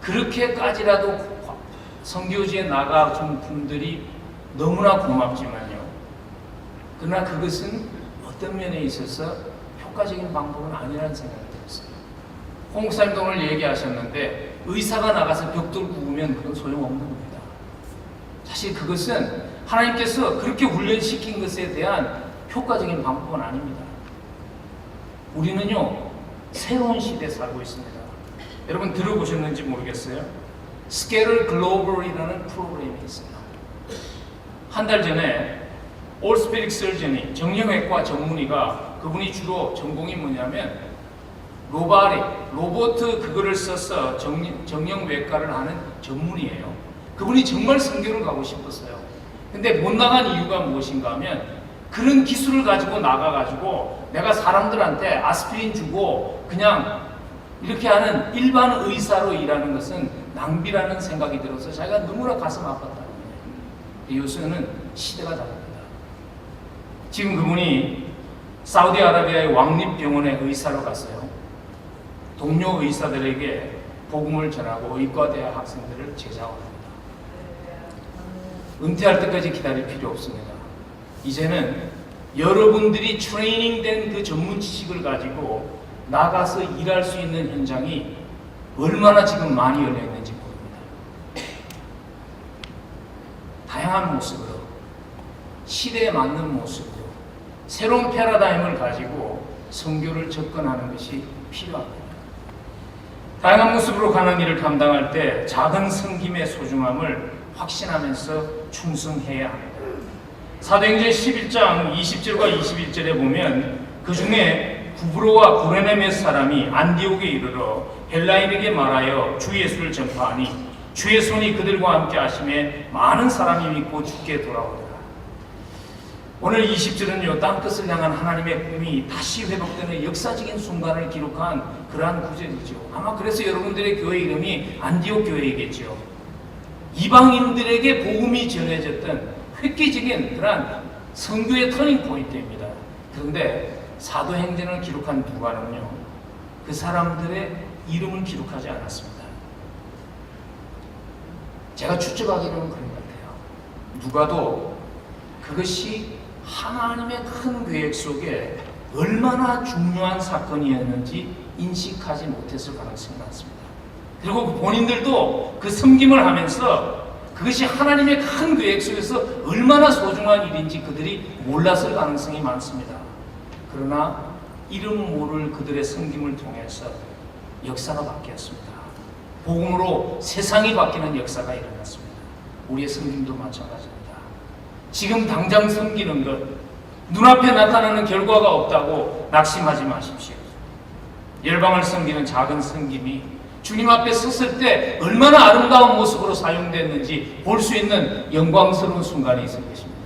그렇게까지라도 선교지에 나가준 분들이 너무나 고맙지만요. 그러나 그것은 어떤 면에 있어서 효과적인 방법은 아니라는 생각이 들었어요. 홍 목사님도 오늘 얘기하셨는데 의사가 나가서 벽돌 구우면 그건 소용없는 겁니다. 사실 그것은 하나님께서 그렇게 훈련시킨 것에 대한 효과적인 방법은 아닙니다. 우리는요, 새로운 시대에 살고 있습니다. 여러분 들어보셨는지 모르겠어요. 스케일 글로벌이라는 프로그램이 있어요. 한 달 전에 올스페릭 설전이 정형외과 전문의가 그분이 주로 전공이 뭐냐면 로봇 그거를 써서 정형외과를 하는 전문의예요. 그분이 정말 선교를 가고 싶었어요. 근데 못 나간 이유가 무엇인가 하면 그런 기술을 가지고 나가가지고 내가 사람들한테 아스피린 주고 그냥 이렇게 하는 일반 의사로 일하는 것은 낭비라는 생각이 들어서 자기가 너무나 가슴 아팠다는 거예요. 요새는 시대가 다릅니다. 지금 그분이 사우디아라비아의 왕립병원에 의사로 갔어요. 동료 의사들에게 복음을 전하고 의과대학 학생들을 제자합니다. 은퇴할 때까지 기다릴 필요 없습니다. 이제는 여러분들이 트레이닝된 그 전문 지식을 가지고 나가서 일할 수 있는 현장이 얼마나 지금 많이 열려 있는지 모릅니다. 다양한 모습으로, 시대에 맞는 모습으로 새로운 패러다임을 가지고 선교를 접근하는 것이 필요합니다. 다양한 모습으로 가는 일을 감당할 때 작은 섬김의 소중함을 확신하면서 충성해야 합니다. 사도행전 11장 20절과 21절에 보면 그 중에 구브로와 구레네 몇 사람이 안디옥에 이르러 헬라인에게 말하여 주 예수를 전파하니 주의 손이 그들과 함께 하심에 많은 사람이 믿고 주께 돌아오더라. 오늘 20절은요, 땅끝을 향한 하나님의 꿈이 다시 회복되는 역사적인 순간을 기록한 그러한 구절이죠. 아마 그래서 여러분들의 교회 이름이 안디옥 교회이겠죠. 이방인들에게 복음이 전해졌던 획기적인 그러한 선교의 터닝 포인트입니다. 그런데 사도행전을 기록한 누가는요, 그 사람들의 이름을 기록하지 않았습니다. 제가 추측하기로는 그런 것 같아요. 누가도 그것이 하나님의 큰 계획 속에 얼마나 중요한 사건이었는지 인식하지 못했을 가능성이 많습니다. 그리고 본인들도 그 섬김을 하면서 그것이 하나님의 큰 계획 속에서 얼마나 소중한 일인지 그들이 몰랐을 가능성이 많습니다. 그러나 이름 모를 그들의 섬김을 통해서 역사가 바뀌었습니다. 복음으로 세상이 바뀌는 역사가 일어났습니다. 우리의 섬김도 마찬가지입니다. 지금 당장 섬기는 것, 눈앞에 나타나는 결과가 없다고 낙심하지 마십시오. 열방을 섬기는 작은 섬김이 주님 앞에 섰을 때 얼마나 아름다운 모습으로 사용됐는지 볼 수 있는 영광스러운 순간이 있을 것입니다.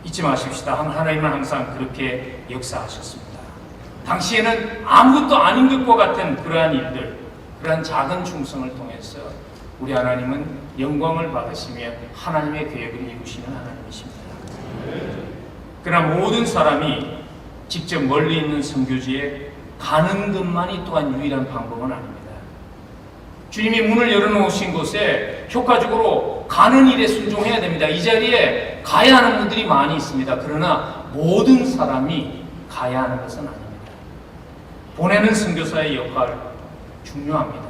잊지 마십시다. 하나님은 항상 그렇게 역사하셨습니다. 당시에는 아무것도 아닌 것과 같은 그러한 일들, 그러한 작은 충성을 통해서 우리 하나님은 영광을 받으시며 하나님의 계획을 이루시는 하나님이십니다. 그러나 모든 사람이 직접 멀리 있는 선교지에 가는 것만이 또한 유일한 방법은 아닙니다. 주님이 문을 열어놓으신 곳에 효과적으로 가는 일에 순종해야 됩니다. 이 자리에 가야 하는 분들이 많이 있습니다. 그러나 모든 사람이 가야 하는 것은 아닙니다. 보내는 선교사의 역할 중요합니다.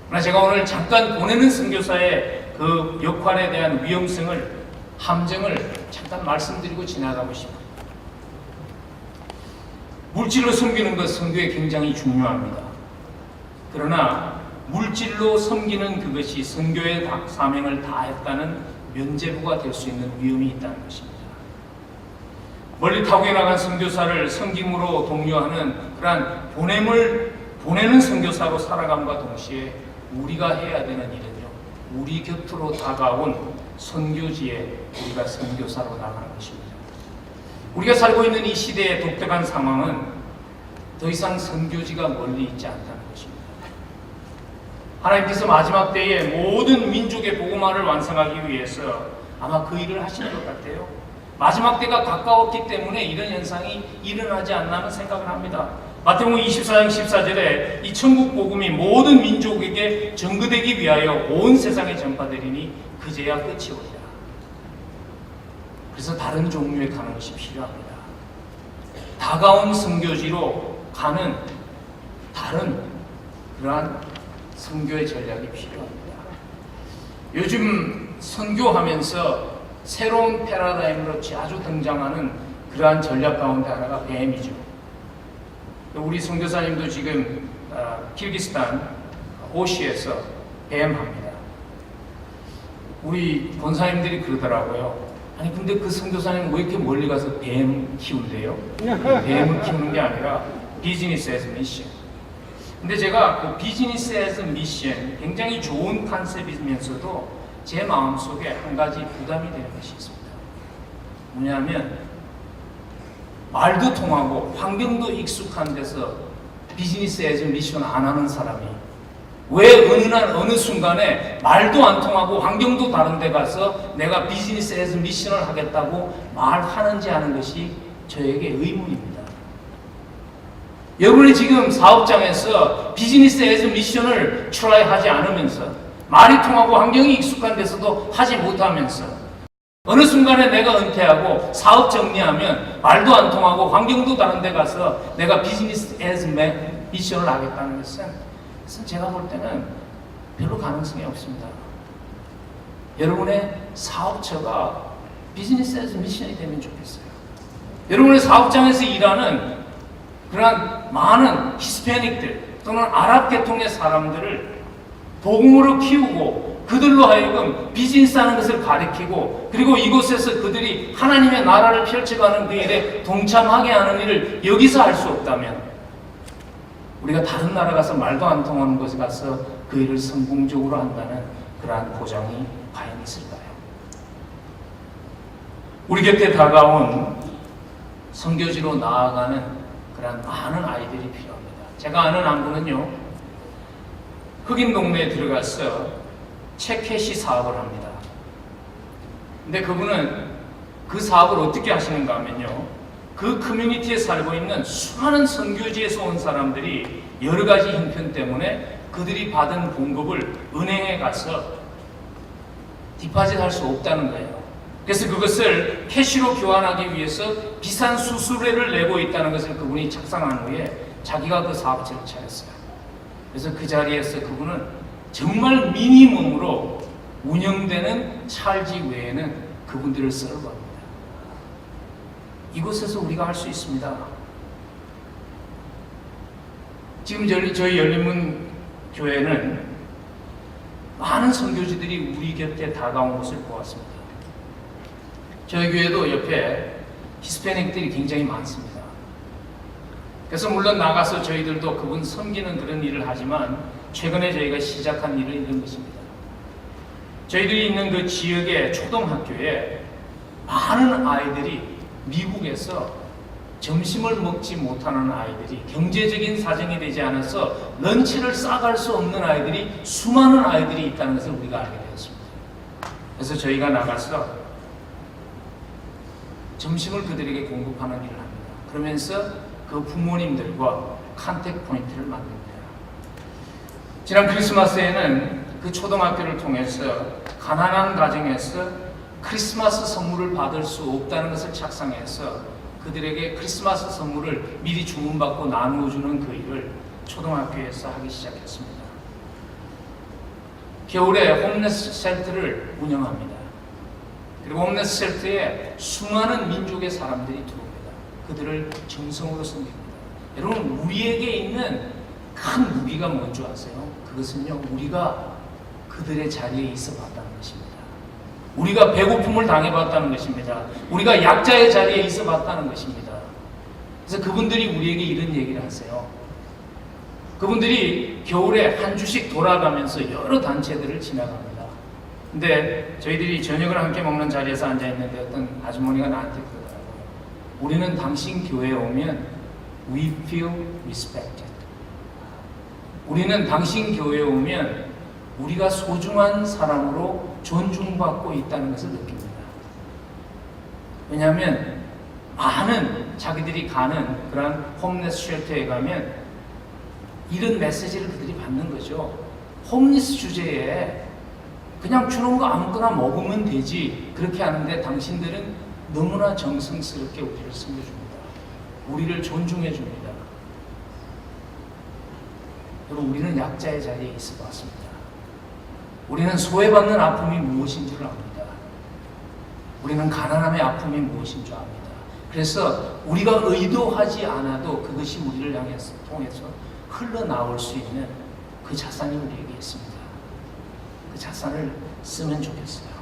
그러나 제가 오늘 잠깐 보내는 선교사의 그 역할에 대한 위험성을, 함정을 잠깐 말씀드리고 지나가고 싶어요. 물질로 섬기는 것, 선교에 굉장히 중요합니다. 그러나 물질로 섬기는 그것이 선교의 사명을 다했다는 면죄부가 될 수 있는 위험이 있다는 것입니다. 멀리 타국에 나간 선교사를 섬김으로 독려하는 그러한 보내는 선교사로 살아감과 동시에 우리가 해야 되는 일은요, 우리 곁으로 다가온 선교지에 우리가 선교사로 나가는 것입니다. 우리가 살고 있는 이 시대의 독특한 상황은 더 이상 선교지가 멀리 있지 않다는 것입니다. 하나님께서 마지막 때에 모든 민족의 복음화를 완성하기 위해서 아마 그 일을 하시는 것 같아요. 마지막 때가 가까웠기 때문에 이런 현상이 일어나지 않나 하는 생각을 합니다. 마태복음 24장 14절에 이 천국 복음이 모든 민족에게 전거되기 위하여 온 세상에 전파되리니 그제야 끝이 오리라. 그래서 다른 종류의 가는 것이 필요합니다. 다가온 선교지로 가는 다른 그러한 선교의 전략이 필요합니다. 요즘 선교하면서 새로운 패러다임으로 자주 등장하는 그러한 전략 가운데 하나가 뱀이죠. 우리 선교사님도 지금 키르기스탄 오시에서 뱀합니다. 우리 권사님들이 그러더라고요. 아니 근데 그 선교사님 왜 이렇게 멀리 가서 뱀 키운대요? 뱀을 키우는 게 아니라 비즈니스 에즈 미션. 근데 제가 그 비즈니스 에즈 미션 굉장히 좋은 컨셉이면서도 제 마음속에 한 가지 부담이 되는 것이 있습니다. 뭐냐면 말도 통하고 환경도 익숙한 데서 비즈니스 에즈 미션 안 하는 사람이 왜 어느 순간에 말도 안 통하고 환경도 다른 데 가서 내가 비즈니스 에즈 미션을 하겠다고 말하는지 하는 것이 저에게 의문입니다. 여러분이 지금 사업장에서 비즈니스 에즈 미션을 트라이하지 않으면서 말이 통하고 환경이 익숙한 데서도 하지 못하면서 어느 순간에 내가 은퇴하고 사업 정리하면 말도 안 통하고 환경도 다른 데 가서 내가 비즈니스 에즈 미션을 하겠다는 것은 제가 볼 때는 별로 가능성이 없습니다. 여러분의 사업처가 비즈니스 에즈 미션이 되면 좋겠어요. 여러분의 사업장에서 일하는 그러한 많은 히스패닉들 또는 아랍 계통의 사람들을 복음으로 키우고 그들로 하여금 비즈니스 하는 것을 가르치고 그리고 이곳에서 그들이 하나님의 나라를 펼쳐가는 그 일에 동참하게 하는 일을 여기서 할 수 없다면 우리가 다른 나라 가서 말도 안 통하는 곳에 가서 그 일을 성공적으로 한다는 그러한 보장이 과연 있을까요? 우리 곁에 다가온 선교지로 나아가는 그러한 많은 아이들이 필요합니다. 제가 아는 한 분은요, 흑인 동네에 들어가서 체크캐시 사업을 합니다. 근데 그분은 그 사업을 어떻게 하시는가 하면요, 그 커뮤니티에 살고 있는 수많은 선교지에서 온 사람들이 여러 가지 형편 때문에 그들이 받은 봉급을 은행에 가서 디파짓 할 수 없다는 거예요. 그래서 그것을 캐시로 교환하기 위해서 비싼 수수료를 내고 있다는 것을 그분이 착상한 후에 자기가 그 사업체를 차렸어요. 그래서 그 자리에서 그분은 정말 미니멈으로 운영되는 찰지 외에는 그분들을 서브합니다. 이곳에서 우리가 할 수 있습니다. 지금 저희 열린문 교회는 많은 선교지들이 우리 곁에 다가온 것을 보았습니다. 저희 교회도 옆에 히스패닉들이 굉장히 많습니다. 그래서 물론 나가서 저희들도 그분 섬기는 그런 일을 하지만 최근에 저희가 시작한 일은 이런 것입니다. 저희들이 있는 그 지역의 초등학교에 많은 아이들이 미국에서 점심을 먹지 못하는 아이들이 경제적인 사정이 되지 않아서 런치를 싸갈 수 없는 아이들이 수많은 아이들이 있다는 것을 우리가 알게 되었습니다. 그래서 저희가 나가서 점심을 그들에게 공급하는 일을 합니다. 그러면서 그 부모님들과 컨택 포인트를 만듭니다. 지난 크리스마스에는 그 초등학교를 통해서 가난한 가정에서 크리스마스 선물을 받을 수 없다는 것을 착상해서 그들에게 크리스마스 선물을 미리 주문받고 나누어주는 그 일을 초등학교에서 하기 시작했습니다. 겨울에 홈레스 셀터를 운영합니다. 그리고 홈레스 셀터에 수많은 민족의 사람들이 들어옵니다. 그들을 정성으로 섬깁니다. 여러분, 우리에게 있는 큰 무기가 뭔지 아세요? 그것은요, 우리가 그들의 자리에 있어 봤다는 것입니다. 우리가 배고픔을 당해봤다는 것입니다. 우리가 약자의 자리에 있어 봤다는 것입니다. 그래서 그분들이 우리에게 이런 얘기를 하세요. 그분들이 겨울에 한 주씩 돌아가면서 여러 단체들을 지나갑니다. 근데 저희들이 저녁을 함께 먹는 자리에서 앉아있는데 어떤 아주머니가 나한테 그러더라고요. 우리는 당신 교회에 오면 we feel respected. 우리는 당신 교회에 오면 우리가 소중한 사람으로 존중받고 있다는 것을 느낍니다. 왜냐하면 많은 자기들이 가는 그런 홈레스 쉘터에 가면 이런 메시지를 그들이 받는 거죠. 홈리스 주제에 그냥 주는 거 아무거나 먹으면 되지 그렇게 하는데 당신들은 너무나 정성스럽게 우리를 섬겨줍니다. 우리를 존중해 줍니다. 여러분, 우리는 약자의 자리에 있어 봤습니다. 우리는 소외받는 아픔이 무엇인 줄 압니다. 우리는 가난함의 아픔이 무엇인 줄 압니다. 그래서 우리가 의도하지 않아도 그것이 우리를 향해서 통해서 흘러나올 수 있는 그 자산이 우리에게 있습니다. 그 자산을 쓰면 좋겠어요.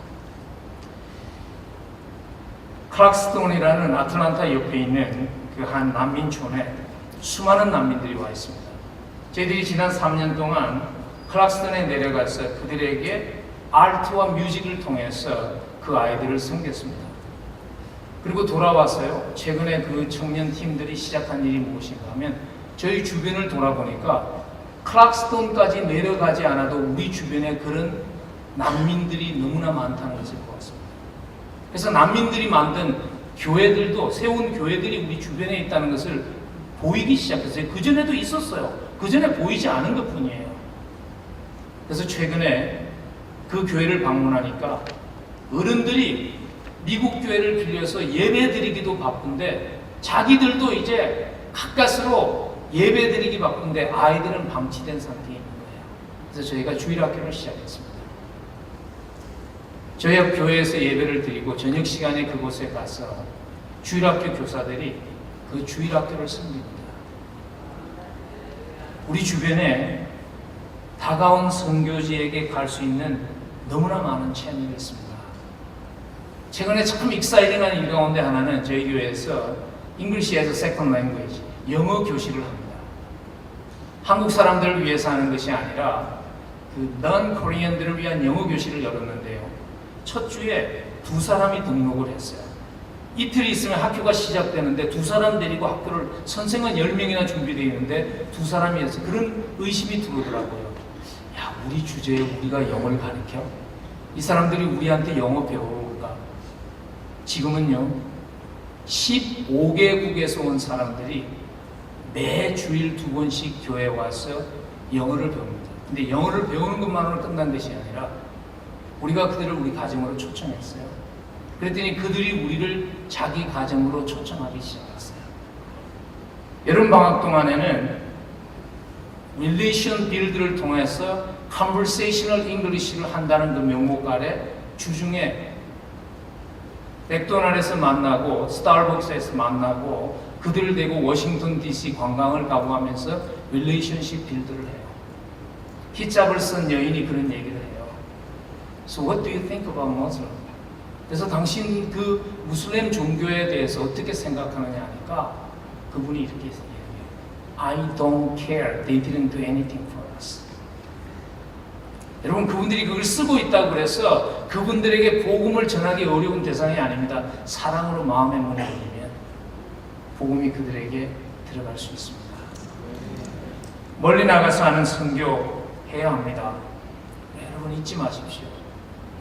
클락스톤이라는 아틀란타 옆에 있는 그 한 난민촌에 수많은 난민들이 와 있습니다. 저희들이 지난 3년 동안 클락스톤에 내려가서 그들에게 아트와 뮤직을 통해서 그 아이들을 섬겼습니다. 그리고 돌아왔어요. 최근에 그 청년 팀들이 시작한 일이 무엇인가 하면 저희 주변을 돌아보니까 클락스톤까지 내려가지 않아도 우리 주변에 그런 난민들이 너무나 많다는 것을 보았습니다. 그래서 난민들이 만든 교회들도, 세운 교회들이 우리 주변에 있다는 것을 보이기 시작했어요. 그전에도 있었어요. 그전에 보이지 않은 것 뿐이에요. 그래서 최근에 그 교회를 방문하니까 어른들이 미국 교회를 빌려서 예배 드리기도 바쁜데 자기들도 이제 가까스로 예배 드리기 바쁜데 아이들은 방치된 상태에 있는 거예요. 그래서 저희가 주일학교를 시작했습니다. 저희 교회에서 예배를 드리고 저녁 시간에 그곳에 가서 주일학교 교사들이 그 주일학교를 섬깁니다. 우리 주변에 다가온 선교지에게 갈 수 있는 너무나 많은 채널이 있습니다. 최근에 참 익사이딩한 일 가운데 하나는 저희 교회에서 English as a Second Language, 영어 교실을 합니다. 한국 사람들을 위해서 하는 것이 아니라 그 non-Korean들을 위한 영어 교실을 열었는데요. 첫 주에 2사람이 등록을 했어요. 이틀이 있으면 학교가 시작되는데 2사람 데리고 학교를, 선생은 10명이나 준비되어 있는데 2사람이어서 그런 의심이 들어오더라고요. 야, 우리 주제에 우리가 영어를 가르쳐? 이 사람들이 우리한테 영어 배워올까? 지금은요, 15개국에서 온 사람들이 매 주일 2번씩 교회에 와서 영어를 배웁니다. 근데 영어를 배우는 것만으로 끝난 것이 아니라 우리가 그들을 우리 가정으로 초청했어요. 그랬더니 그들이 우리를 자기 가정으로 초청하기 시작했어요. 여름 방학 동안에는 Relation Build를 통해서 Conversational English를 한다는 그 명목 아래 주중에 맥도날드에서 만나고 스타벅스에서 만나고 그들을 대고 워싱턴 DC 관광을 가고 하면서 릴레이션십 빌드를 해요. 히잡을 쓴 여인이 그런 얘기를 해요. So what do you think about Muslim? 그래서 당신 그 무슬림 종교에 대해서 어떻게 생각하느냐 하니까 그분이 이렇게 얘기해요. I don't care. They didn't do anything for us. 여러분, 그분들이 그걸 쓰고 있다고 그래서 그분들에게 복음을 전하기 어려운 대상이 아닙니다. 사랑으로 마음의 문을 열면 복음이 그들에게 들어갈 수 있습니다. 멀리 나가서 하는 선교해야 합니다. 여러분, 잊지 마십시오.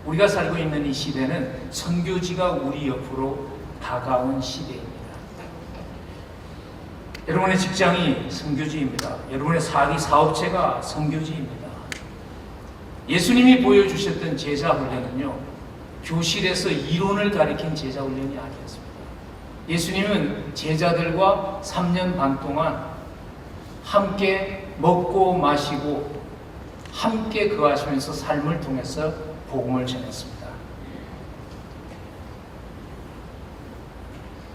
우리가 살고 있는 이 시대는 선교지가 우리 옆으로 다가온 시대입니다. 여러분의 직장이 선교지입니다. 여러분의 사업체가 선교지입니다. 예수님이 보여주셨던 제자 훈련은요, 교실에서 이론을 가리킨 제자 훈련이 아니었습니다. 예수님은 제자들과 3년 반 동안 함께 먹고 마시고 함께 거하시면서 삶을 통해서 복음을 전했습니다.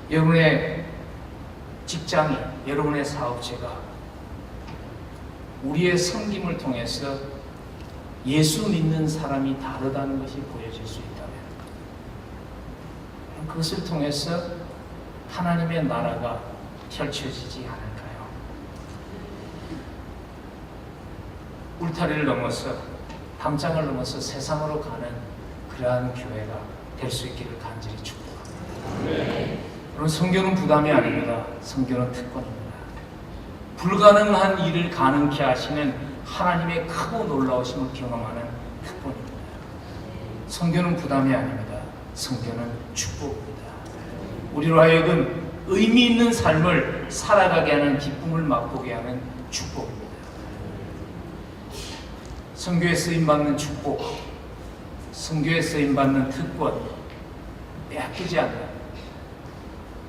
여러분의 직장이, 여러분의 사업체가 우리의 섬김을 통해서 예수 믿는 사람이 다르다는 것이 보여질 수 있다면 그것을 통해서 하나님의 나라가 펼쳐지지 않을까요? 울타리를 넘어서, 담장을 넘어서 세상으로 가는 그러한 교회가 될 수 있기를 간절히 축복합니다. 여러분, 선교는 부담이 아닙니다. 선교는 특권입니다. 불가능한 일을 가능케 하시는 하나님의 크고 놀라우심을 경험하는 특권입니다. 선교는 부담이 아닙니다. 선교는 축복입니다. 우리로 하여금 의미 있는 삶을 살아가게 하는, 기쁨을 맛보게 하는 축복입니다. 선교에 쓰임받는 축복, 선교에 쓰임받는 특권, 빼앗기지 않는.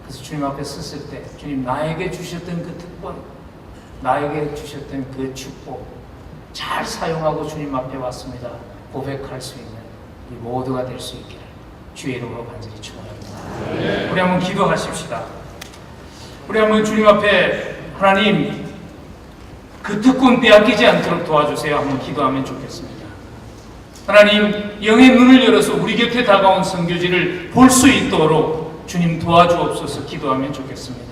그래서 주님 앞에 섰을 때 주님, 나에게 주셨던 그 특권, 나에게 주셨던 그 축복 잘 사용하고 주님 앞에 왔습니다 고백할 수 있는 우리 모두가 될 수 있기를 주의 이름으로 간절히 축원합니다. 우리 한번 기도하십시다. 우리 한번 주님 앞에, 하나님 그 특권 빼앗기지 않도록 도와주세요. 한번 기도하면 좋겠습니다. 하나님, 영의 눈을 열어서 우리 곁에 다가온 선교지를 볼 수 있도록 주님 도와주옵소서. 기도하면 좋겠습니다.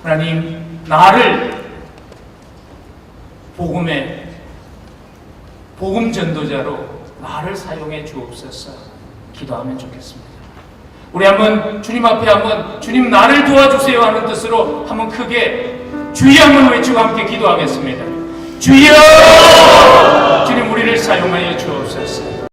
하나님, 나를 복음 전도자로 나를 사용해 주옵소서. 기도하면 좋겠습니다. 우리 한번 주님 앞에 한번 주님 나를 도와주세요 하는 뜻으로 한번 크게 주여 한번 외치고 함께 기도하겠습니다. 주여! 주님 우리를 사용하여 주옵소서.